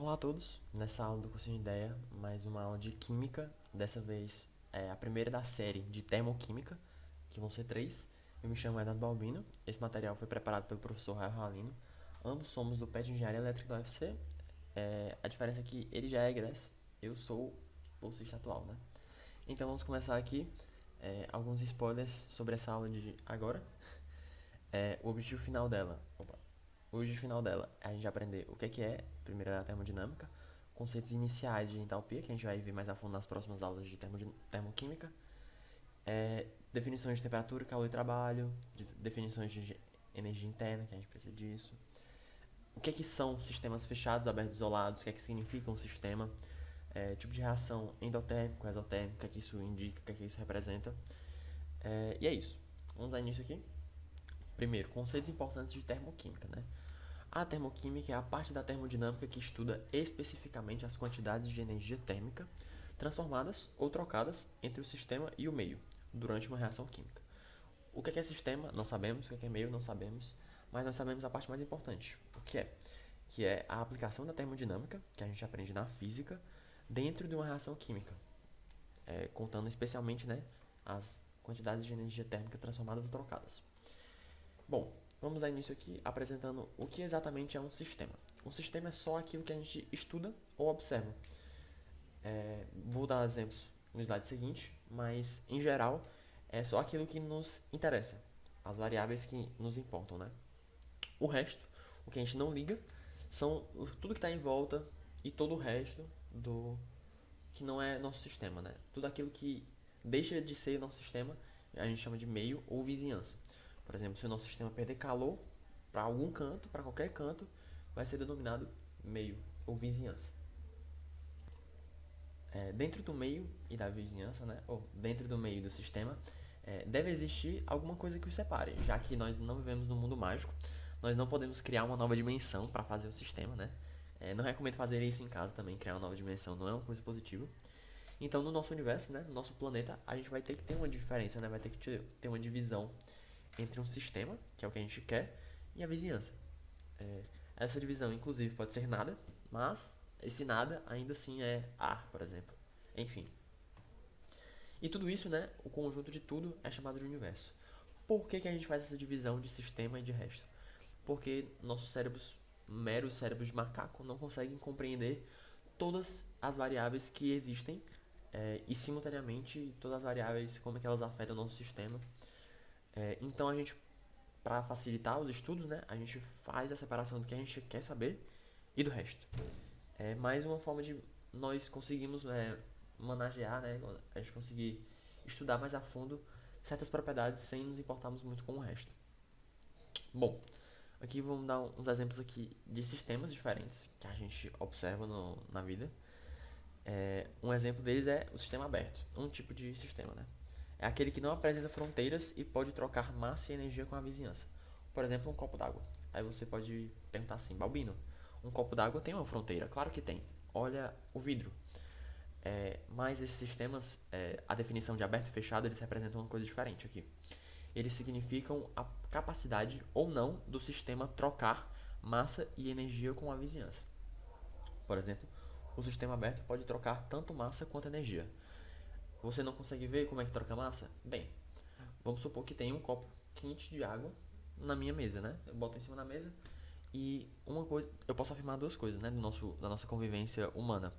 Olá a todos, nessa aula do cursinho de Ideia, mais uma aula de Química, dessa vez é a primeira da série de Termoquímica, que vão ser 3. Eu me chamo Eduardo Balbino, esse material foi preparado pelo professor Raio Ralino, ambos somos do PET de Engenharia Elétrica da UFC, a diferença é que ele já é egresso, eu sou bolsista atual, né? Então vamos começar aqui, alguns spoilers sobre essa aula de agora. O objetivo final dela, o objetivo final dela é a gente aprender o que é, primeiro, a termodinâmica, conceitos iniciais de entalpia, que a gente vai ver mais a fundo nas próximas aulas de termoquímica, definições de temperatura, calor e trabalho, definições de energia interna, que a gente precisa disso, o que são sistemas fechados, abertos, isolados, o que significa um sistema, tipo de reação endotérmico, exotérmico, o que isso indica, o que isso representa, e é isso. Vamos dar início aqui. Primeiro, conceitos importantes de termoquímica, né? A termoquímica é a parte da termodinâmica que estuda especificamente as quantidades de energia térmica transformadas ou trocadas entre o sistema e o meio durante uma reação química. O que é sistema? Não sabemos. O que é meio? Não sabemos. Mas nós sabemos a parte mais importante. O que é? Que é a aplicação da termodinâmica, que a gente aprende na física, dentro de uma reação química, contando especialmente, né, as quantidades de energia térmica transformadas ou trocadas. Bom, vamos dar início aqui apresentando o que exatamente é um sistema. Um sistema é só aquilo que a gente estuda ou observa. Vou dar exemplos no slide seguinte, mas em geral é só aquilo que nos interessa, as variáveis que nos importam, né? O resto, o que a gente não liga, são tudo que está em volta e todo o resto do que não é nosso sistema, né? Tudo aquilo que deixa de ser nosso sistema, a gente chama de meio ou vizinhança. Por exemplo, se o nosso sistema perder calor para algum canto, para qualquer canto, vai ser denominado meio ou vizinhança. Dentro do meio e da vizinhança, né, ou dentro do meio do sistema, deve existir alguma coisa que os separe, já que nós não vivemos num mundo mágico, nós não podemos criar uma nova dimensão para fazer o sistema, né? Não recomendo fazer isso em casa também, criar uma nova dimensão não é uma coisa positiva. Então, no nosso universo, né, no nosso planeta, a gente vai ter que ter uma diferença, né, vai ter que ter uma divisão entre um sistema, que é o que a gente quer, e a vizinhança. Essa divisão, inclusive, pode ser nada, mas esse nada ainda assim é ar, por exemplo. Enfim. E tudo isso, né, o conjunto de tudo é chamado de universo. Por que a gente faz essa divisão de sistema e de resto? Porque nossos cérebros, meros cérebros de macaco, não conseguem compreender todas as variáveis que existem e simultaneamente todas as variáveis, como é que elas afetam o nosso sistema. Então a gente, para facilitar os estudos, né, a gente faz a separação do que a gente quer saber e do resto. É mais uma forma de nós conseguimos manejar, né, a gente conseguir estudar mais a fundo certas propriedades sem nos importarmos muito com o resto. Bom, aqui vamos dar uns exemplos aqui de sistemas diferentes que a gente observa na vida. Um exemplo deles é o sistema aberto, um tipo de sistema, né? É aquele que não apresenta fronteiras e pode trocar massa e energia com a vizinhança. Por exemplo, um copo d'água. Aí você pode perguntar assim, Balbino, um copo d'água tem uma fronteira? Claro que tem. Olha o vidro. Mas esses sistemas, a definição de aberto e fechado, eles representam uma coisa diferente aqui. Eles significam a capacidade ou não do sistema trocar massa e energia com a vizinhança. Por exemplo, o sistema aberto pode trocar tanto massa quanto energia. Você não consegue ver como é que troca massa? Bem, vamos supor que tem um copo quente de água na minha mesa, né? Eu boto em cima da mesa e uma coisa, eu posso afirmar duas coisas, né, da nossa convivência humana.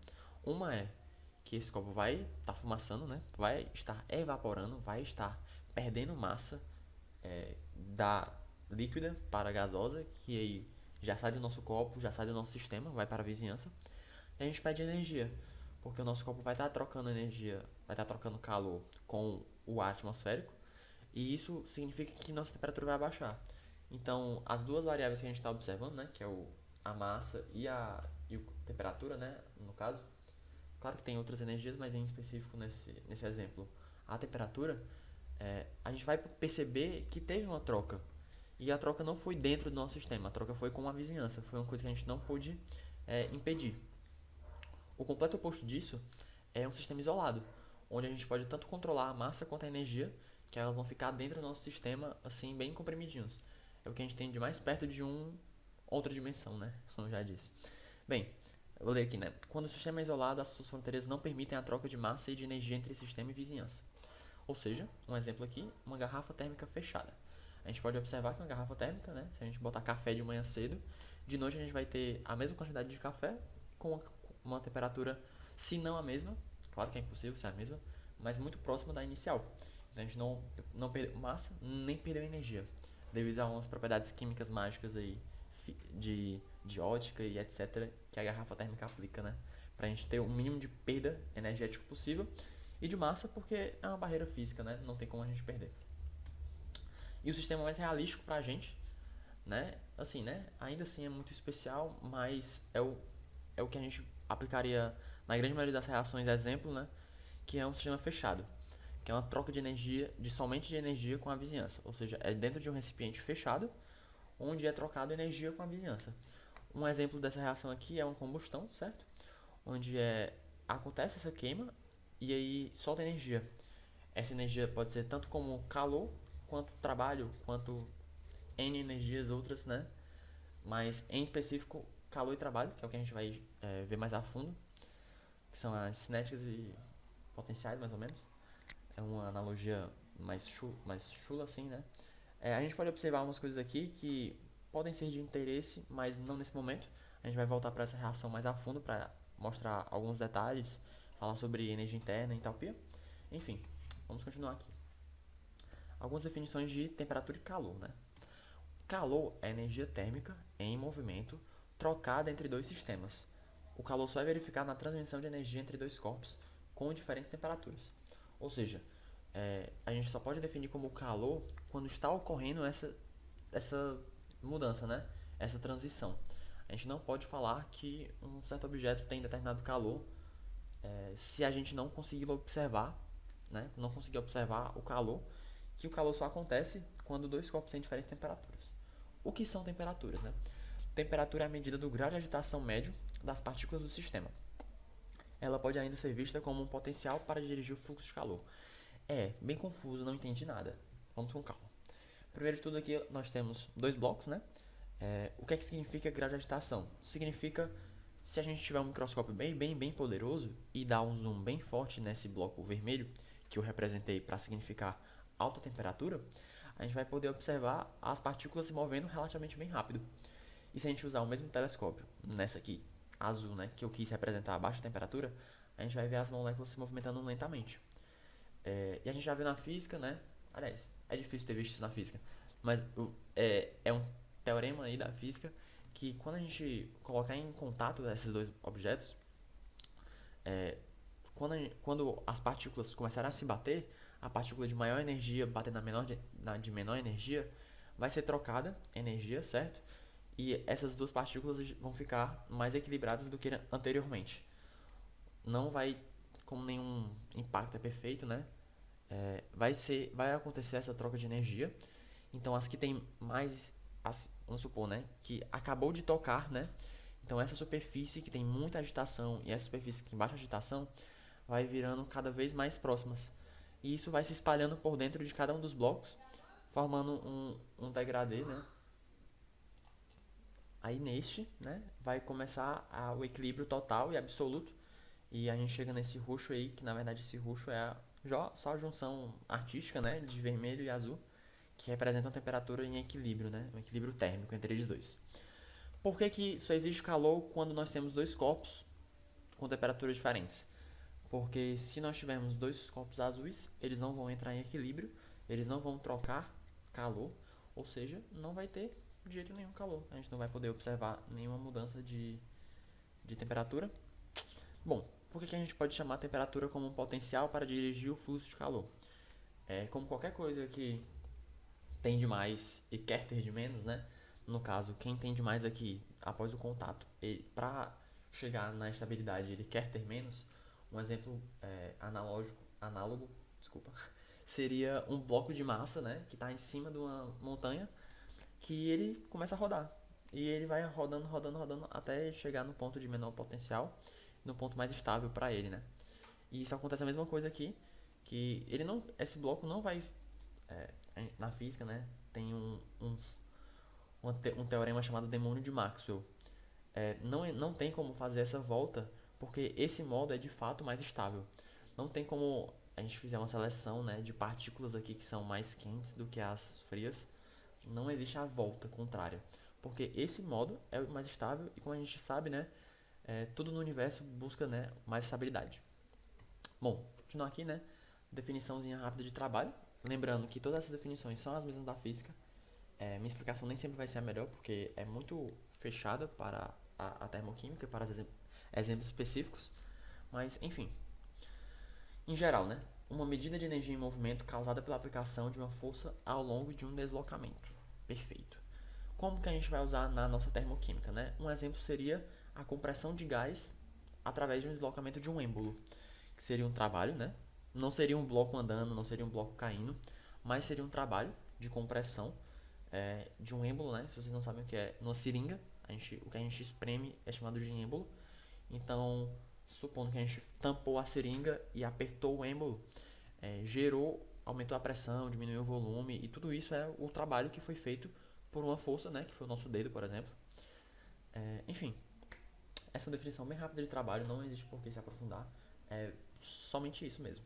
Uma é que esse copo vai estar fumaçando, né? Vai estar evaporando, vai estar perdendo massa da líquida para a gasosa, que aí já sai do nosso copo, já sai do nosso sistema, vai para a vizinhança. E a gente perde energia, porque o nosso copo vai estar trocando energia, vai estar trocando calor com o ar atmosférico, e isso significa que nossa temperatura vai baixar. Então, as duas variáveis que a gente está observando, né, que é a massa e a temperatura, né, no caso, claro que tem outras energias, mas em específico nesse exemplo, a temperatura, a gente vai perceber que teve uma troca. E a troca não foi dentro do nosso sistema, a troca foi com a vizinhança, foi uma coisa que a gente não pôde impedir. O completo oposto disso é um sistema isolado, onde a gente pode tanto controlar a massa quanto a energia, que elas vão ficar dentro do nosso sistema, assim, bem comprimidinhos. É o que a gente tem de mais perto de outra dimensão, né? Como eu já disse. Bem, Eu vou ler aqui, né? Quando o sistema é isolado, as suas fronteiras não permitem a troca de massa e de energia entre sistema e vizinhança. Ou seja, um exemplo aqui, uma garrafa térmica fechada. A gente pode observar que uma garrafa térmica, né? Se a gente botar café de manhã cedo, de noite a gente vai ter a mesma quantidade de café com uma temperatura, se não a mesma, claro que é impossível ser a mesma, mas muito próxima da inicial. Então a gente não perdeu massa, nem perdeu energia, devido a umas propriedades químicas mágicas aí de ótica e etc. que a garrafa térmica aplica, né? Pra gente ter o mínimo de perda energética possível e de massa, porque é uma barreira física, né? Não tem como a gente perder. E o sistema mais realístico pra gente, né? Assim, né? Ainda assim é muito especial, mas é o que a gente aplicaria na grande maioria das reações, exemplo, né? Que é um sistema fechado, que é uma troca de energia, somente de energia com a vizinhança. Ou seja, é dentro de um recipiente fechado, onde é trocado energia com a vizinhança. Um exemplo dessa reação aqui é uma combustão, certo? Onde acontece essa queima e aí solta energia. Essa energia pode ser tanto como calor, quanto trabalho, quanto N energias outras, né? Mas em específico, calor e trabalho, que é o que a gente vai ver mais a fundo, que são as cinéticas e potenciais, mais ou menos. É uma analogia mais chula assim, né? A gente pode observar umas coisas aqui que podem ser de interesse, mas não nesse momento. A gente vai voltar para essa reação mais a fundo para mostrar alguns detalhes, falar sobre energia interna e entalpia. Enfim, vamos continuar aqui. Algumas definições de temperatura e calor, né? Calor é energia térmica em movimento trocada entre dois sistemas. O calor só é verificado na transmissão de energia entre dois corpos com diferentes temperaturas. Ou seja, a gente só pode definir como calor quando está ocorrendo essa mudança, né? Essa transição. A gente não pode falar que um certo objeto tem determinado calor se a gente não conseguir observar, né? Não conseguir observar o calor, que o calor só acontece quando dois corpos têm diferentes temperaturas. O que são temperaturas, né? Temperatura é a medida do grau de agitação médio das partículas do sistema. Ela pode ainda ser vista como um potencial para dirigir o fluxo de calor. É bem confuso, não entendi nada. Vamos com calma. Primeiro de tudo aqui nós temos dois blocos, né? O que é que significa grau de agitação? Significa, se a gente tiver um microscópio bem poderoso e dar um zoom bem forte nesse bloco vermelho, que eu representei para significar alta temperatura, a gente vai poder observar as partículas se movendo relativamente bem rápido. E se a gente usar o mesmo telescópio, nessa aqui, azul, né, que eu quis representar a baixa temperatura, a gente vai ver as moléculas se movimentando lentamente. E a gente já viu na física, né? Aliás, é difícil ter visto isso na física, mas é um teorema aí da física que quando a gente colocar em contato esses dois objetos, quando as partículas começarem a se bater, a partícula de maior energia bater na de menor energia, vai ser trocada energia, certo? E essas duas partículas vão ficar mais equilibradas do que anteriormente. Não vai, como nenhum impacto é perfeito, né? Vai acontecer essa troca de energia. Então as que tem mais, vamos supor, né, que acabou de tocar, né? Então essa superfície que tem muita agitação e essa superfície que tem baixa agitação vai virando cada vez mais próximas. E isso vai se espalhando por dentro de cada um dos blocos, formando um degradê, né? Aí neste, né, vai começar o equilíbrio total e absoluto. E a gente chega nesse roxo aí, que na verdade esse roxo é só a junção artística, né, de vermelho e azul, que representa uma temperatura em equilíbrio, né, um equilíbrio térmico entre eles dois. Por que que só existe calor quando nós temos dois corpos com temperaturas diferentes? Porque se nós tivermos dois corpos azuis, eles não vão entrar em equilíbrio, eles não vão trocar calor, ou seja, não vai ter de jeito nenhum calor. A gente não vai poder observar nenhuma mudança de temperatura. Bom, por que a gente pode chamar a temperatura como um potencial para dirigir o fluxo de calor? Como qualquer coisa que tem de mais e quer ter de menos, né? No caso, quem tem de mais aqui, após o contato, para chegar na estabilidade, ele quer ter menos. Um exemplo análogo, desculpa, seria um bloco de massa, né? Que está em cima de uma montanha, que ele começa a rodar. E ele vai rodando até chegar no ponto de menor potencial, no ponto mais estável para ele, né? E isso acontece a mesma coisa aqui, que esse bloco não vai na física, né? Tem um teorema chamado demônio de Maxwell. não tem como fazer essa volta, porque esse modo é de fato mais estável. Não tem como a gente fizer uma seleção, né, de partículas aqui que são mais quentes do que as frias. Não existe a volta contrária, porque esse modo é o mais estável e, como a gente sabe, né, tudo no universo busca, né, mais estabilidade. Bom, continuar aqui, né, definiçãozinha rápida de trabalho. Lembrando que todas essas definições são as mesmas da física. Minha explicação nem sempre vai ser a melhor, porque é muito fechada para a termoquímica, para os exemplos específicos. Mas, enfim, em geral, né? Uma medida de energia em movimento causada pela aplicação de uma força ao longo de um deslocamento. Perfeito. Como que a gente vai usar na nossa termoquímica, né? Um exemplo seria a compressão de gás através de um deslocamento de um êmbolo, que seria um trabalho, né? Não seria um bloco andando, não seria um bloco caindo, mas seria um trabalho de compressão de um êmbolo, né? Se vocês não sabem o que é, numa seringa, o que a gente espreme é chamado de êmbolo. Então, supondo que a gente tampou a seringa e apertou o êmbolo, aumentou a pressão, diminuiu o volume, e tudo isso é o trabalho que foi feito por uma força, né? Que foi o nosso dedo, por exemplo. Enfim, essa é uma definição bem rápida de trabalho, não existe por que se aprofundar. É somente isso mesmo.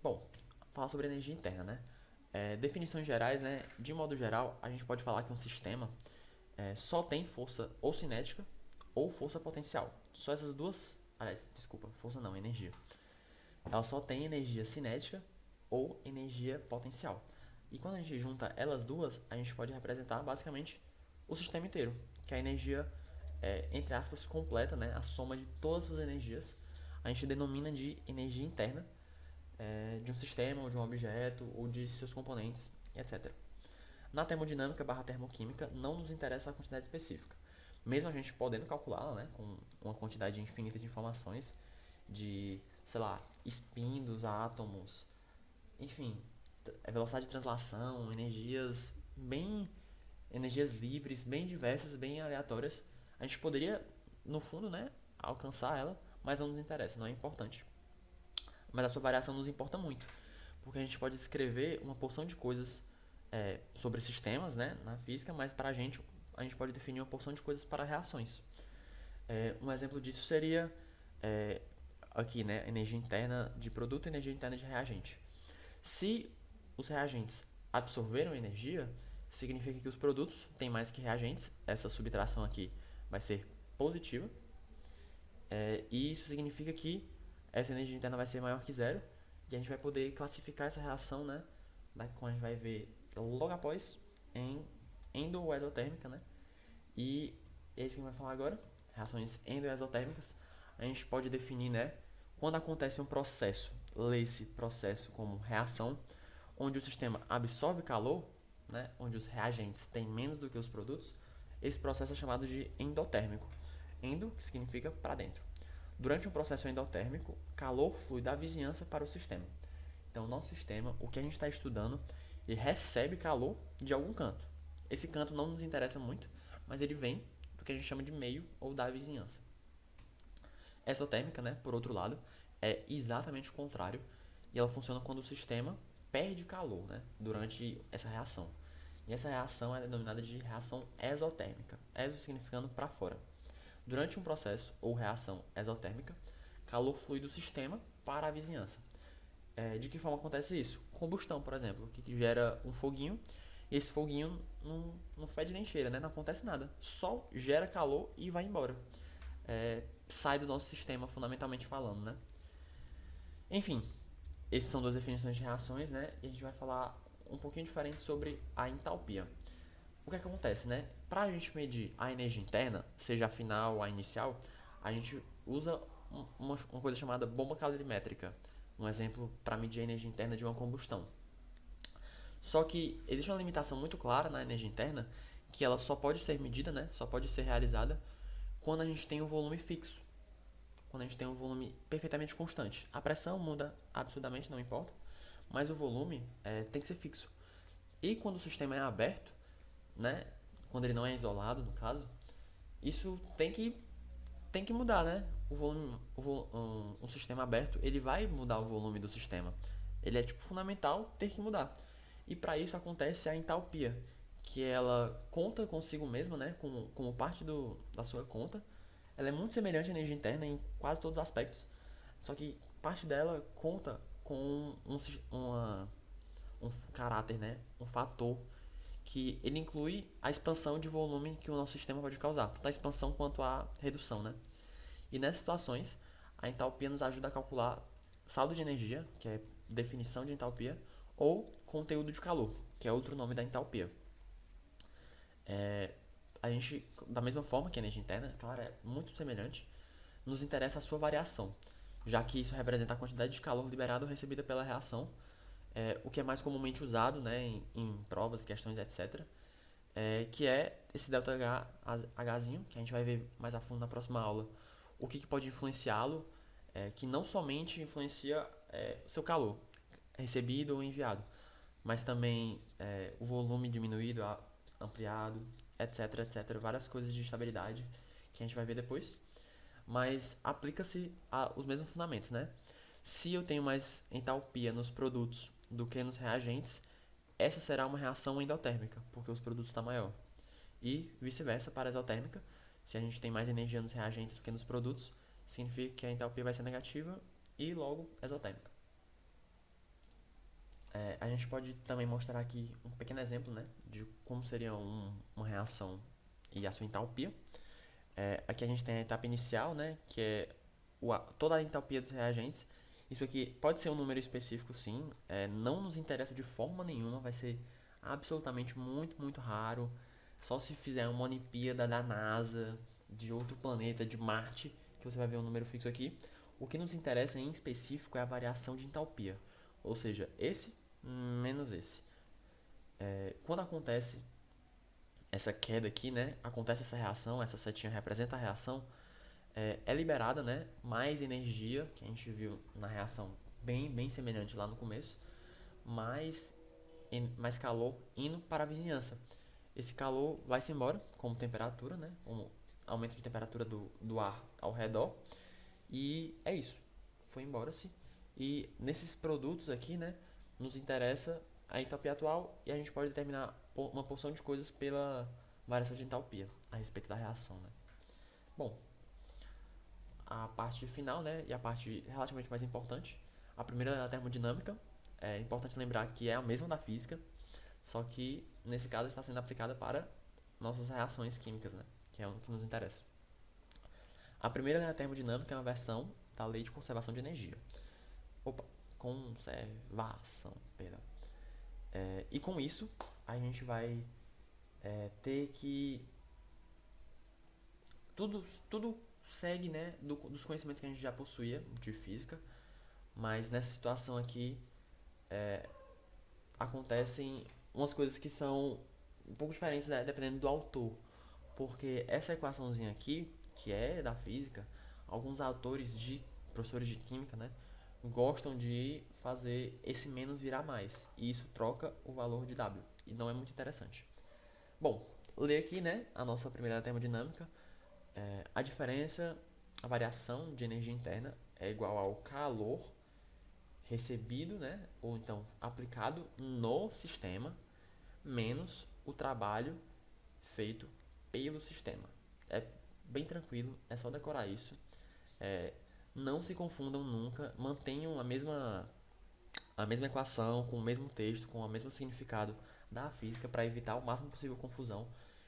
Bom, falar sobre energia interna, né? Definições gerais, né? De modo geral, a gente pode falar que um sistema só tem força ou cinética ou força potencial. Só essas duas. Aliás, desculpa, força não, energia. Ela só tem energia cinética ou energia potencial. E quando a gente junta elas duas, a gente pode representar basicamente o sistema inteiro, que é a energia, entre aspas, completa, né? A soma de todas as energias. A gente denomina de energia interna de um sistema, ou de um objeto, ou de seus componentes, etc. Na termodinâmica / termoquímica, não nos interessa a quantidade específica. Mesmo a gente podendo calculá-la, né, com uma quantidade infinita de informações, de, sei lá, spin dos átomos, enfim, velocidade de translação, energias livres, bem diversas, bem aleatórias. A gente poderia, no fundo, né, alcançar ela, mas não nos interessa, não é importante. Mas a sua variação nos importa muito, porque a gente pode escrever uma porção de coisas sobre sistemas, né, na física, mas para a gente pode definir uma porção de coisas para reações. Um exemplo disso seria aqui, né, energia interna de produto e energia interna de reagente. Se os reagentes absorveram energia, significa que os produtos têm mais que reagentes. Essa subtração aqui vai ser positiva. E isso significa que essa energia interna vai ser maior que zero. E a gente vai poder classificar essa reação, né, como a gente vai ver logo após, em endo-exotérmica, né? E é isso que a gente vai falar agora. Reações endo-exotérmicas. A gente pode definir, né, quando acontece um processo, lê esse processo como reação, onde o sistema absorve calor, né, onde os reagentes têm menos do que os produtos. Esse processo é chamado de endotérmico. Endo, que significa para dentro. Durante um processo endotérmico, calor flui da vizinhança para o sistema. Então, o nosso sistema, o que a gente está estudando, ele recebe calor de algum canto. Esse canto não nos interessa muito, mas ele vem do que a gente chama de meio ou da vizinhança. Exotérmica, né, por outro lado, é exatamente o contrário, e ela funciona quando o sistema perde calor, né, durante essa reação. E essa reação é denominada de reação exotérmica, exo significando para fora. Durante um processo ou reação exotérmica, calor flui do sistema para a vizinhança. De que forma acontece isso? Combustão, por exemplo, que gera um foguinho, e esse foguinho não fede nem cheira, né? Não acontece nada. Só gera calor e vai embora. Sai do nosso sistema, fundamentalmente falando, né? Enfim, essas são duas definições de reações, né? E a gente vai falar um pouquinho diferente sobre a entalpia. O que é que acontece, né? Para a gente medir a energia interna, seja a final ou a inicial, a gente usa uma coisa chamada bomba calorimétrica. Um exemplo para medir a energia interna de uma combustão. Só que existe uma limitação muito clara na energia interna, que ela só pode ser medida, né? Só pode ser realizada quando a gente tem um volume fixo. Quando a gente tem um volume perfeitamente constante. A pressão muda absurdamente, não importa, mas o volume tem que ser fixo. E quando o sistema é aberto, né? Quando ele não é isolado, no caso, isso tem que mudar, né? Um sistema aberto, ele vai mudar o volume do sistema. Ele é tipo fundamental ter que mudar. E para isso acontece a entalpia, que ela conta consigo mesma, né, como parte da sua conta. Ela é muito semelhante à energia interna em quase todos os aspectos, só que parte dela conta com um caráter, né, um fator que ele inclui a expansão de volume que o nosso sistema pode causar, tanto a expansão quanto a redução, né? E nessas situações, a entalpia nos ajuda a calcular saldo de energia, que é definição de entalpia, ou conteúdo de calor, que é outro nome da entalpia. A gente, da mesma forma que a energia interna, claro, é muito semelhante, nos interessa a sua variação, já que isso representa a quantidade de calor liberada ou recebida pela reação, o que é mais comumente usado, né, em provas, questões, etc., que é esse ΔH, Hzinho, que a gente vai ver mais a fundo na próxima aula, o que pode influenciá-lo, que não somente influencia o seu calor recebido ou enviado, mas também o volume diminuído, ampliado, etc, etc, várias coisas de estabilidade que a gente vai ver depois, mas aplica-se os mesmos fundamentos, né? Se eu tenho mais entalpia nos produtos do que nos reagentes, essa será uma reação endotérmica, porque os produtos estão maior. E vice-versa para a exotérmica, se a gente tem mais energia nos reagentes do que nos produtos, significa que a entalpia vai ser negativa e logo exotérmica. A gente pode também mostrar aqui um pequeno exemplo, né, de como seria uma reação e a sua entalpia. Aqui a gente tem a etapa inicial, né, que é toda a entalpia dos reagentes. Isso aqui pode ser um número específico, sim, não nos interessa de forma nenhuma, vai ser absolutamente muito, muito raro. Só se fizer uma Olimpíada da NASA, de outro planeta, de Marte, que você vai ver um número fixo aqui. O que nos interessa em específico é a variação de entalpia, ou seja, esse menos esse. Quando acontece essa queda aqui, né, acontece essa reação, essa setinha representa a reação, é liberada, né, mais energia, que a gente viu na reação bem, bem semelhante lá no começo, mais calor indo para a vizinhança. Esse calor vai-se embora como temperatura, né, como aumento de temperatura do ar ao redor, e é isso, foi embora-se. E nesses produtos aqui, né, nos interessa a entalpia atual e a gente pode determinar uma porção de coisas pela variação de entalpia a respeito da reação, né. Bom, a parte final, né, e a parte relativamente mais importante. A primeira é a termodinâmica. É importante lembrar que é a mesma da física, só que nesse caso está sendo aplicada para nossas reações químicas, né, que é o que nos interessa. A primeira é a termodinâmica, é uma versão da lei de conservação de energia. Conservação, perdão. E com isso, a gente vai ter que tudo segue, né, dos conhecimentos que a gente já possuía de física, mas nessa situação aqui acontecem umas coisas que são um pouco diferentes, né, dependendo do autor, porque essa equaçãozinha aqui, que é da física, alguns professores de química, né, gostam de fazer esse menos virar mais, e isso troca o valor de W, e não é muito interessante. Bom, ler aqui, né, a nossa primeira termodinâmica. A diferença, a variação de energia interna é igual ao calor recebido, né, ou então aplicado no sistema, menos o trabalho feito pelo sistema. É bem tranquilo, é só decorar isso. Não se confundam nunca, mantenham a mesma equação, com o mesmo texto, com o mesmo significado da física para evitar o máximo possível confusão.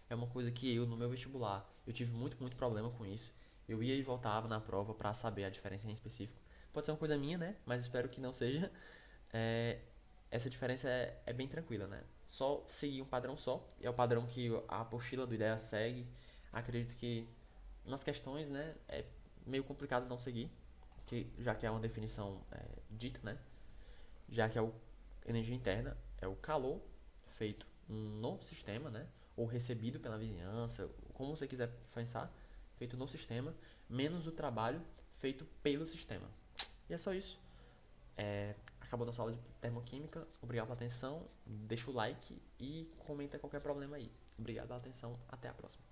É uma coisa que eu, no meu vestibular, eu tive muito, muito problema com isso. Eu ia e voltava na prova para saber a diferença em específico. Pode ser uma coisa minha, né? Mas espero que não seja. Essa diferença é bem tranquila, né? Só seguir um padrão só. E é o padrão que a apostila do IDEA segue. Acredito que nas questões, né, é meio complicado não seguir, já que é uma definição dita, né? Já que energia interna é o calor feito no sistema, né? Ou recebido pela vizinhança, como você quiser pensar, feito no sistema, menos o trabalho feito pelo sistema. E é só isso. Acabou nossa aula de termoquímica. Obrigado pela atenção. Deixa o like e comenta qualquer problema aí. Obrigado pela atenção. Até a próxima.